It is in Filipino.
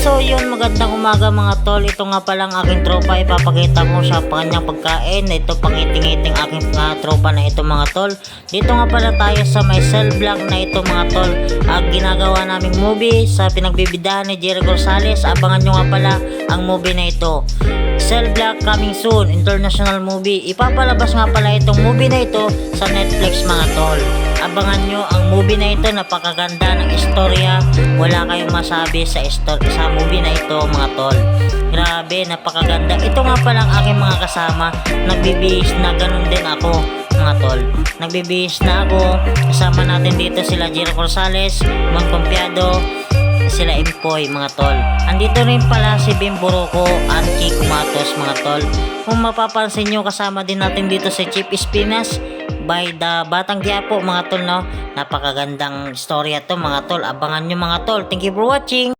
So yun, magandang umaga mga tol. Ito nga palang aking tropa, ipapakita ko sa kanyang pagkain. Ito pangiting-iting aking tropa na ito mga tol. Dito nga pala tayo sa may cell block na ito mga tol. Ginagawa naming movie sa pinagbibidahan ni Jerry Gonzalez. Abangan nyo nga pala ang movie na ito. Cell Block coming soon, international movie. Ipapalabas nga pala itong movie na ito sa Netflix mga tol. Abangan nyo ang movie na ito, napakaganda ng istorya. Wala kayong masabi sa movie na ito mga tol. Grabe, napakaganda. Ito nga palang aking mga kasama. Nagbibihis na ganun din ako mga tol. Nagbibihis na ako. Kasama natin dito sila Jerry Gonzalez, Mon Confiado, sila Empoy mga tol. Andito rin pala si Bim Buruko at Chico Matos mga tol. Kung mapapansin nyo, kasama din natin dito si Chief Espinas by the Batang Quiapo mga tol, no? Napakagandang istorya to mga tol. Abangan nyo mga tol. Thank you for watching.